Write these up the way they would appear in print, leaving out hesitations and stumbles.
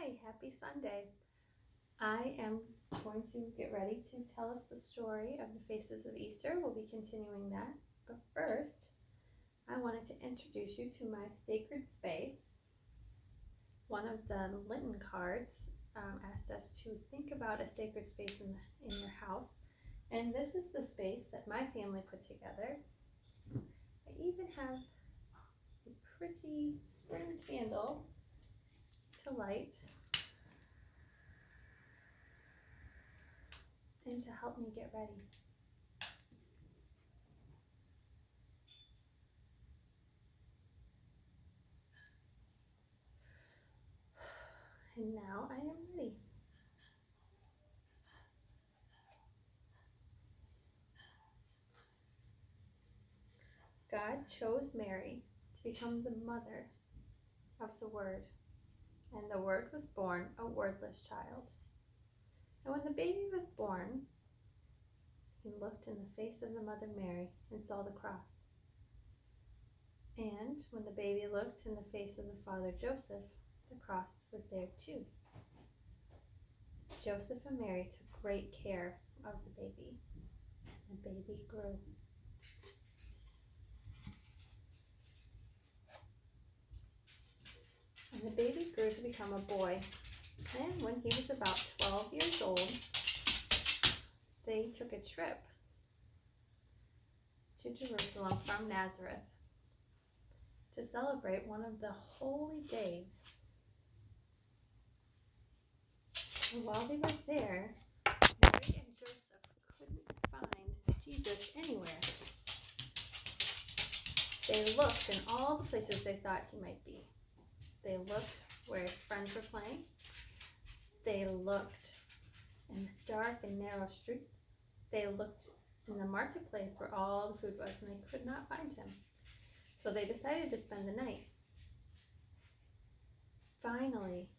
Hi, happy Sunday. I am going to get ready to tell us the story of the Faces of Easter. We'll be continuing that. But first, I wanted to introduce you to my sacred space. One of the Lenten cards asked us to think about a sacred space in your house. And this is the space that my family put together. I even have a pretty spring candle to light and to help me get ready. And now I am ready. God chose Mary to become the mother of the Word, and the Word was born a wordless child. And when the baby was born, he looked in the face of the mother Mary and saw the cross. And when the baby looked in the face of the father Joseph, the cross was there too. Joseph and Mary took great care of the baby. The baby grew. And the baby grew to become a boy. And when he was about 12 years old, they took a trip to Jerusalem from Nazareth to celebrate one of the holy days. And while they were there, Mary and Joseph couldn't find Jesus anywhere. They looked in all the places they thought he might be. They looked where his friends were playing. They looked in the dark and narrow streets. They looked in the marketplace where all the food was, and they could not find him. So they decided to spend the night. Finally,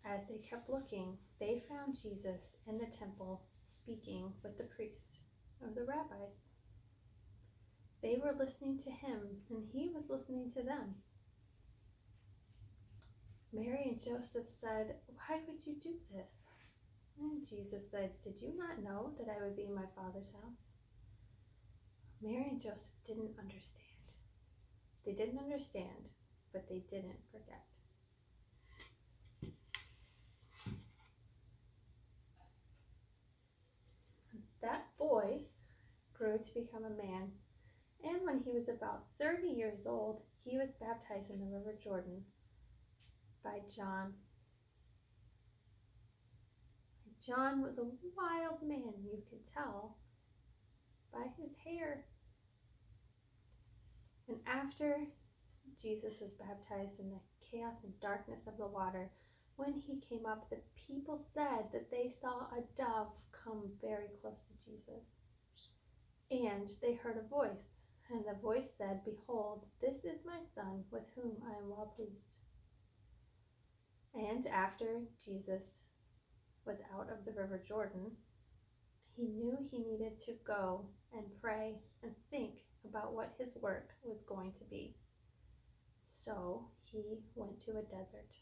as they kept looking, they found Jesus in the temple speaking with the priests or the rabbis. They were listening to him, and he was listening to them. Mary and Joseph said, "Why would you do this?" And Jesus said, "Did you not know that I would be in my Father's house?" Mary and Joseph didn't understand. They didn't understand, but they didn't forget. That boy grew to become a man, and when he was about 30 years old, he was baptized in the River Jordan by John. John was a wild man, you could tell by his hair. And after Jesus was baptized in the chaos and darkness of the water, when he came up, the people said that they saw a dove come very close to Jesus. And they heard a voice, and the voice said, "Behold, this is my son, with whom I am well pleased." And after Jesus was out of the River Jordan, he knew he needed to go and pray and think about what his work was going to be. So he went to a desert.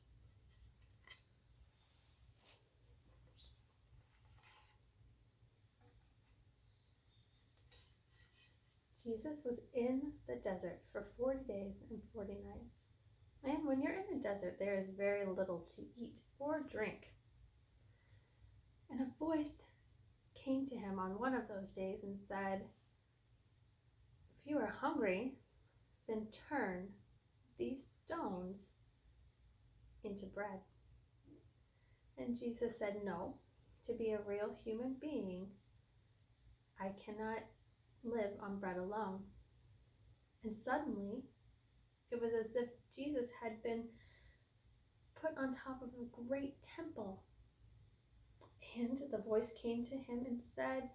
Jesus was in the desert for 40 days and 40 nights. And when you're in the desert, there is very little to eat or drink. And a voice came to him on one of those days and said, "If you are hungry, then turn these stones into bread." And Jesus said, "No, to be a real human being, I cannot live on bread alone." And suddenly, it was as if Jesus had been put on top of a great temple. And the voice came to him and said,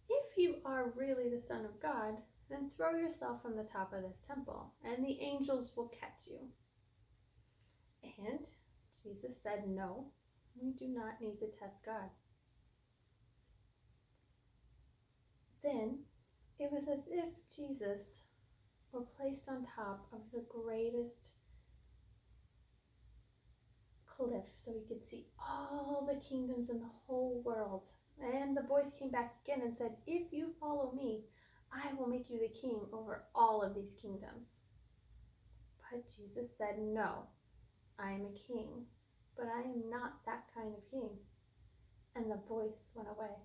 "If you are really the Son of God, then throw yourself from the top of this temple, and the angels will catch you." And Jesus said, "No, we do not need to test God." Then it was as if Jesus were placed on top of the greatest cliff so he could see all the kingdoms in the whole world. And the voice came back again and said, "If you follow me, I will make you the king over all of these kingdoms." But Jesus said, "No, I am a king, but I am not that kind of king." And the voice went away.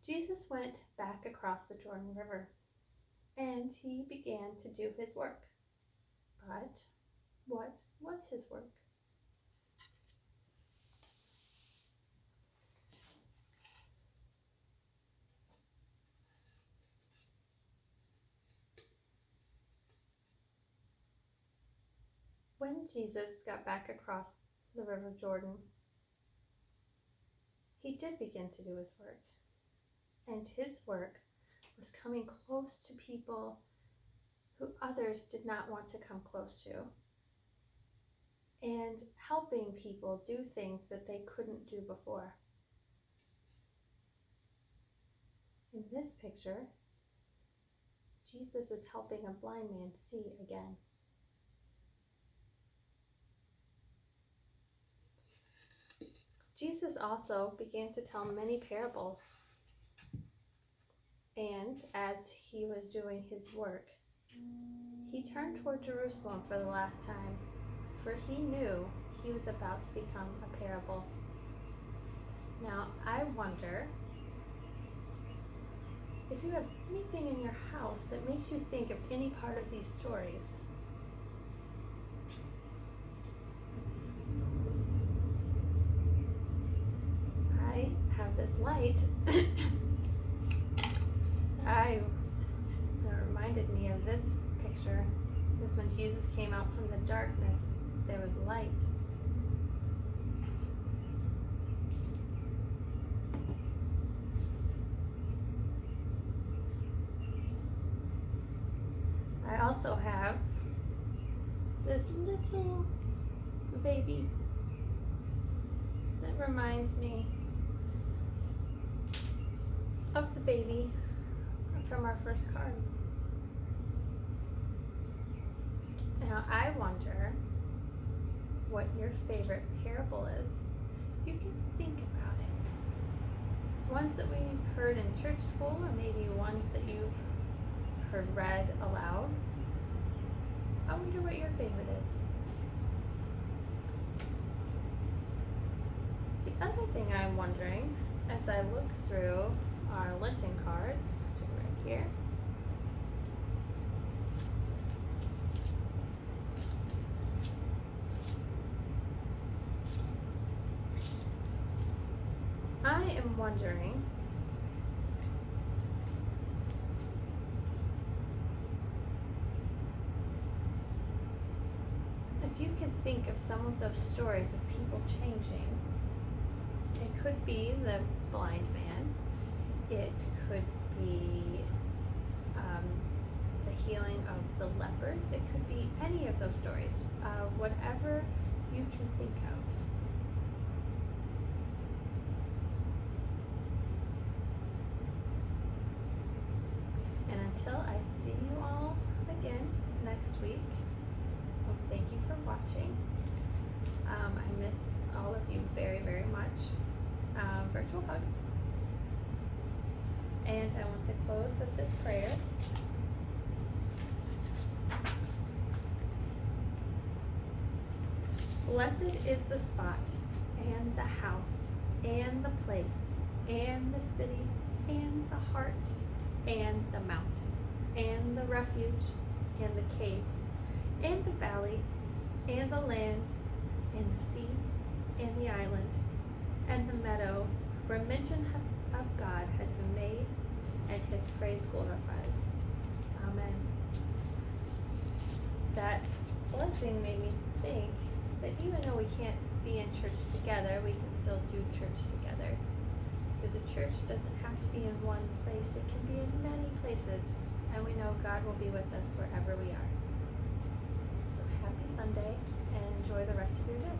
Jesus went back across the Jordan River, and he began to do his work. But what was his work? When Jesus got back across the River Jordan, he did begin to do his work. And his work was coming close to people who others did not want to come close to, and helping people do things that they couldn't do before. In this picture, Jesus is helping a blind man see again. Jesus also began to tell many parables. And as he was doing his work, he turned toward Jerusalem for the last time, for he knew he was about to become a parable. Now, I wonder if you have anything in your house that makes you think of any part of these stories. I have this light. It reminded me of this picture. Because when Jesus came out from the darkness, there was light. I also have this little baby that reminds me of the baby from our first card. Now, I wonder what your favorite parable is. You can think about it. Ones that we've heard in church school, or maybe ones that you've heard read aloud. I wonder what your favorite is. The other thing I'm wondering, as I look through our Lenten cards, right here, I am wondering if you can think of some of those stories of people changing. It could be the blind man. It could be the healing of the lepers. It could be any of those stories. Whatever you can think of. And until I see you all again next week, well, thank you for watching. I miss all of you very, very much. Virtual hugs. And I want to close with this prayer. Blessed is the spot, and the house, and the place, and the city, and the heart, and the mountains, and the refuge, and the cave, and the valley, and the land, and the sea, and the island, and the meadow, where mention of God has been made, and his praise glorified. Amen. That blessing made me think that even though we can't be in church together, we can still do church together. Because a church doesn't have to be in one place, it can be in many places, and we know God will be with us wherever we are. So happy Sunday, and enjoy the rest of your day.